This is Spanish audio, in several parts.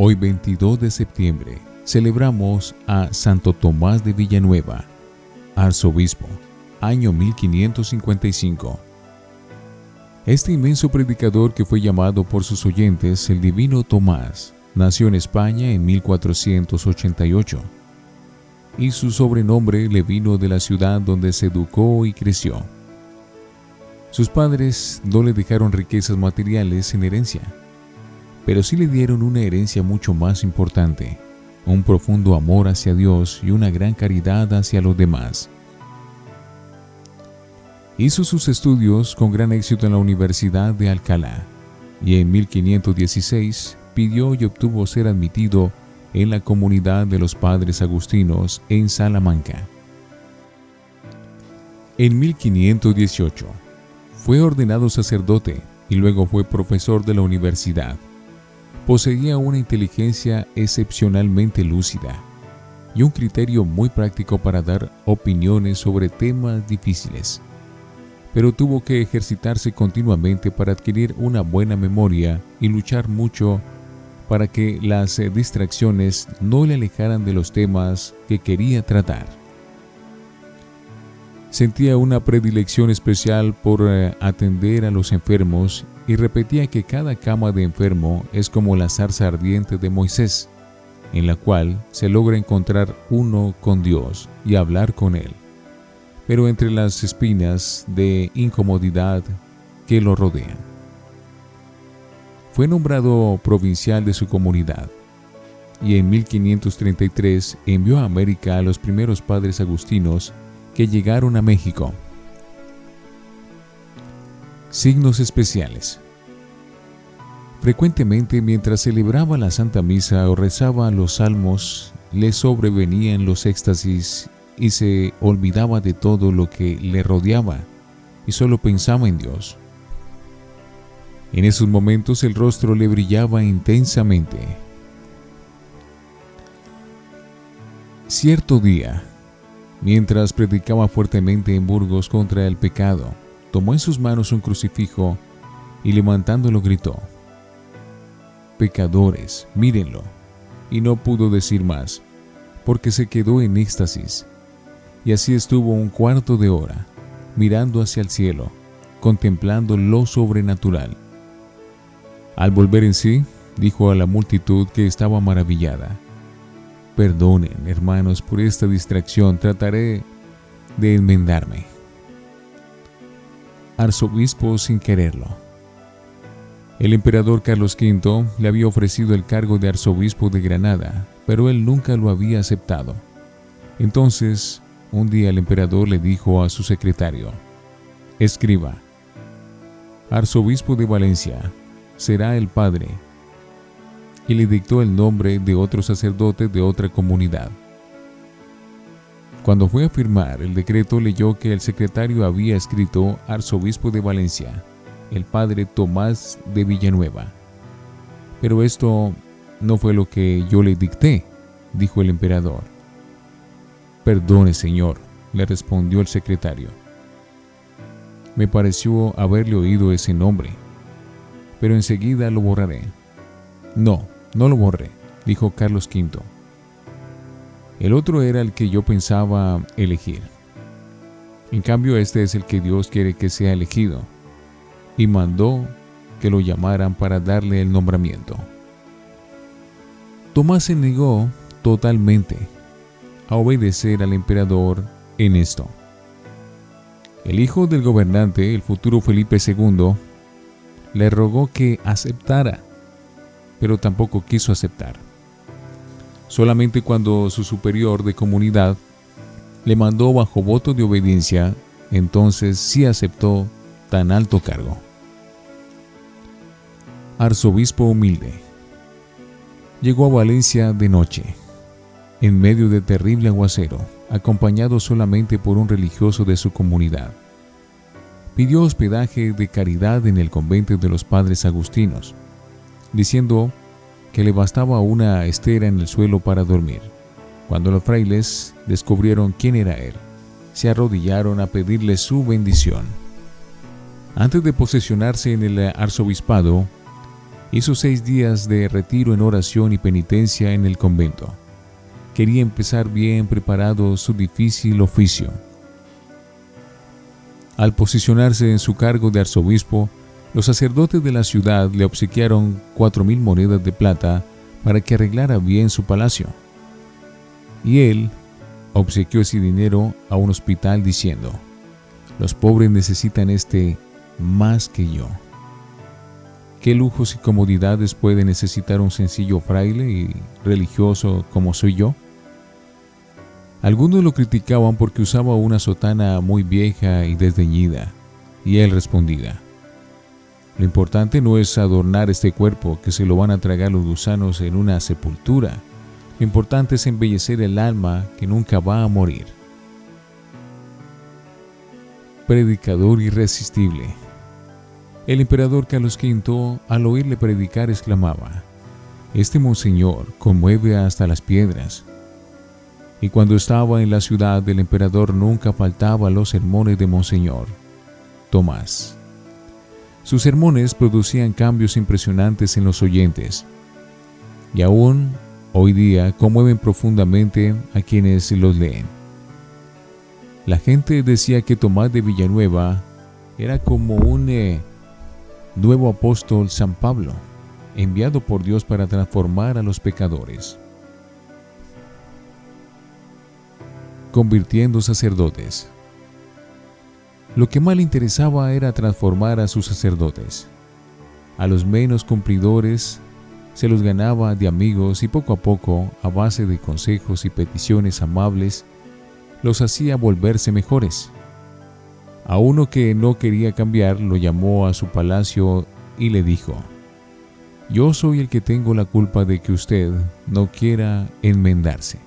Hoy 22 de septiembre celebramos a Santo Tomás de Villanueva, arzobispo, año 1555. Este inmenso predicador, que fue llamado por sus oyentes el Divino Tomás, nació en España en 1488 y su sobrenombre le vino de la ciudad donde se educó y creció. Sus padres no le dejaron riquezas materiales en herencia, pero sí le dieron una herencia mucho más importante: un profundo amor hacia Dios y una gran caridad hacia los demás. Hizo sus estudios con gran éxito en la Universidad de Alcalá y en 1516 pidió y obtuvo ser admitido en la comunidad de los padres agustinos en Salamanca. En 1518 fue ordenado sacerdote y luego fue profesor de la universidad. Poseía una inteligencia excepcionalmente lúcida y un criterio muy práctico para dar opiniones sobre temas difíciles, pero tuvo que ejercitarse continuamente para adquirir una buena memoria y luchar mucho para que las distracciones no le alejaran de los temas que quería tratar. Sentía una predilección especial por atender a los enfermos y repetía que cada cama de enfermo es como la zarza ardiente de Moisés, en la cual se logra encontrar uno con Dios y hablar con Él, pero entre las espinas de incomodidad que lo rodean. Fue nombrado provincial de su comunidad y en 1533 envió a América a los primeros padres agustinos que llegaron a México. Signos especiales. Frecuentemente, mientras celebraba la Santa Misa o rezaba los salmos, le sobrevenían los éxtasis y se olvidaba de todo lo que le rodeaba y solo pensaba en Dios. En esos momentos el rostro le brillaba intensamente. Cierto día, mientras predicaba fuertemente en Burgos contra el pecado, tomó en sus manos un crucifijo y levantándolo gritó: «Pecadores, mírenlo», y no pudo decir más, porque se quedó en éxtasis. Y así estuvo un cuarto de hora, mirando hacia el cielo, contemplando lo sobrenatural. Al volver en sí, dijo a la multitud que estaba maravillada: «Perdonen, hermanos, por esta distracción, trataré de enmendarme». Arzobispo sin quererlo. El emperador Carlos V le había ofrecido el cargo de arzobispo de Granada, pero él nunca lo había aceptado. Entonces, un día el emperador le dijo a su secretario: «Escriba, arzobispo de Valencia será el padre», y le dictó el nombre de otro sacerdote de otra comunidad. Cuando fue a firmar el decreto, leyó que el secretario había escrito arzobispo de Valencia, el padre Tomás de Villanueva. «Pero esto no fue lo que yo le dicté», dijo el emperador. «Perdone, señor», le respondió el secretario. «Me pareció haberle oído ese nombre, pero enseguida lo borraré». «No, no lo borré», dijo Carlos V. «El otro era el que yo pensaba elegir. En cambio, este es el que Dios quiere que sea elegido», y mandó que lo llamaran para darle el nombramiento. Tomás se negó totalmente a obedecer al emperador en esto. El hijo del gobernante, el futuro Felipe II, le rogó que aceptara, pero tampoco quiso aceptar. Solamente cuando su superior de comunidad le mandó bajo voto de obediencia, entonces sí aceptó tan alto cargo. Arzobispo humilde. Llegó a Valencia de noche, en medio de terrible aguacero, acompañado solamente por un religioso de su comunidad. Pidió hospedaje de caridad en el convento de los padres agustinos, diciendo que le bastaba una estera en el suelo para dormir. Cuando los frailes descubrieron quién era él, se arrodillaron a pedirle su bendición. Antes de posesionarse en el arzobispado, Hizo 6 días de retiro en oración y penitencia en el convento. Quería empezar bien preparado su difícil oficio. Al posicionarse en su cargo de arzobispo, los sacerdotes de la ciudad le obsequiaron 4,000 monedas de plata para que arreglara bien su palacio. Y él obsequió ese dinero a un hospital diciendo: los pobres necesitan más que yo. ¿Qué lujos y comodidades puede necesitar un sencillo fraile y religioso como soy yo? Algunos lo criticaban porque usaba una sotana muy vieja y desdeñida, y él respondía: lo importante no es adornar este cuerpo que se lo van a tragar los gusanos en una sepultura. Lo importante es embellecer el alma que nunca va a morir. Predicador irresistible. El emperador Carlos V, al oírle predicar, exclamaba: este monseñor conmueve hasta las piedras. Y cuando estaba en la ciudad, el emperador nunca faltaba a los sermones de Monseñor Tomás. Sus sermones producían cambios impresionantes en los oyentes, y aún hoy día conmueven profundamente a quienes los leen. La gente decía que Tomás de Villanueva era como un nuevo apóstol San Pablo, enviado por Dios para transformar a los pecadores. Convirtiendo sacerdotes. Lo que más le interesaba era transformar a sus sacerdotes. A los menos cumplidores se los ganaba de amigos y poco a poco, a base de consejos y peticiones amables, los hacía volverse mejores. A uno que no quería cambiar lo llamó a su palacio y le dijo: yo soy el que tengo la culpa de que usted no quiera enmendarse,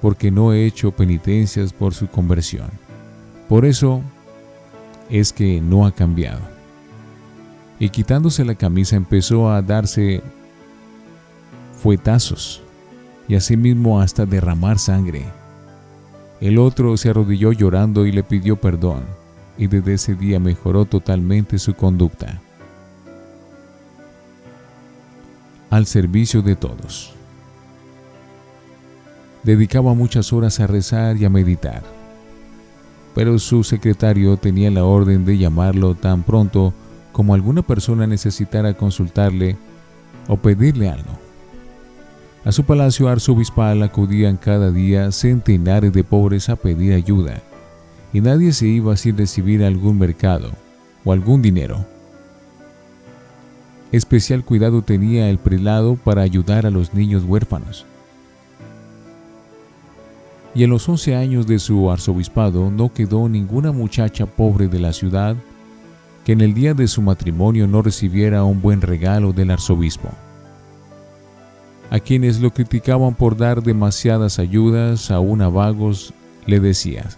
porque no he hecho penitencias por su conversión. Por eso es que no ha cambiado. Y quitándose la camisa empezó a darse fuetazos y asimismo hasta derramar sangre. El otro se arrodilló llorando y le pidió perdón, y desde ese día mejoró totalmente su conducta. Al servicio de todos. Dedicaba muchas horas a rezar y a meditar, pero su secretario tenía la orden de llamarlo tan pronto como alguna persona necesitara consultarle o pedirle algo. A su palacio arzobispal acudían cada día centenares de pobres a pedir ayuda, y nadie se iba sin recibir algún mercado o algún dinero. Especial cuidado tenía el prelado para ayudar a los niños huérfanos. Y en los 11 años de su arzobispado no quedó ninguna muchacha pobre de la ciudad que en el día de su matrimonio no recibiera un buen regalo del arzobispo. A quienes lo criticaban por dar demasiadas ayudas, aún a vagos, le decía: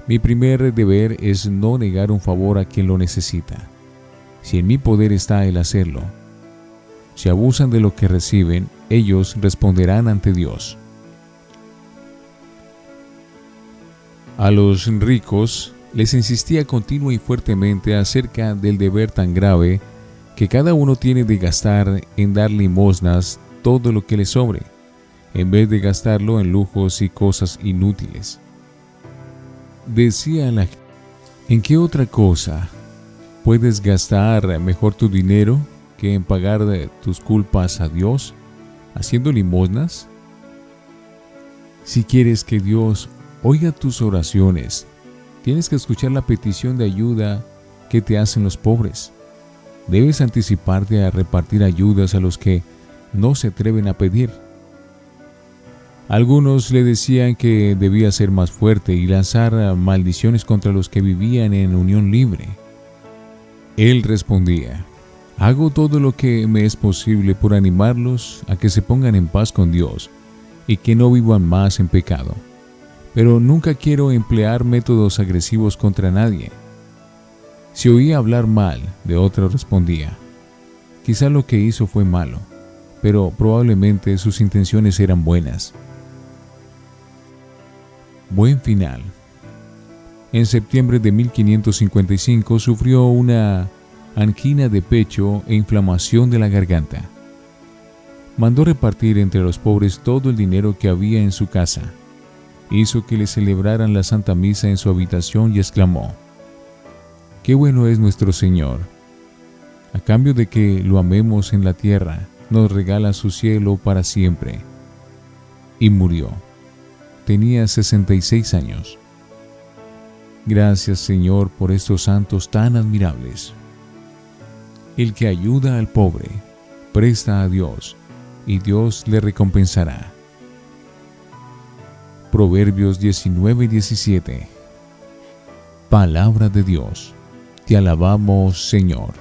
mi primer deber es no negar un favor a quien lo necesita, si en mi poder está el hacerlo. Si abusan de lo que reciben, ellos responderán ante Dios. A los ricos les insistía continua y fuertemente acerca del deber tan grave que cada uno tiene de gastar en dar limosnas todo lo que le sobre, en vez de gastarlo en lujos y cosas inútiles. Decía a la gente: ¿en qué otra cosa puedes gastar mejor tu dinero que en pagar tus culpas a Dios, haciendo limosnas? Si quieres que Dios oiga tus oraciones, tienes que escuchar la petición de ayuda que te hacen los pobres. Debes anticiparte a repartir ayudas a los que no se atreven a pedir. Algunos le decían que debía ser más fuerte y lanzar maldiciones contra los que vivían en unión libre. Él respondía: hago todo lo que me es posible por animarlos a que se pongan en paz con Dios y que no vivan más en pecado. Pero nunca quiero emplear métodos agresivos contra nadie. Si oía hablar mal de otro, respondía: quizá lo que hizo fue malo, pero probablemente sus intenciones eran buenas. Buen final. En septiembre de 1555 sufrió una angina de pecho e inflamación de la garganta. Mandó repartir entre los pobres todo el dinero que había en su casa. Hizo que le celebraran la Santa Misa en su habitación y exclamó: «Qué bueno es nuestro Señor. A cambio de que lo amemos en la tierra, nos regala su cielo para siempre». Y murió. Tenía 66 años. Gracias, Señor, por estos santos tan admirables. El que ayuda al pobre, presta a Dios, y Dios le recompensará. Proverbios 19:17. Palabra de Dios. Te alabamos, Señor.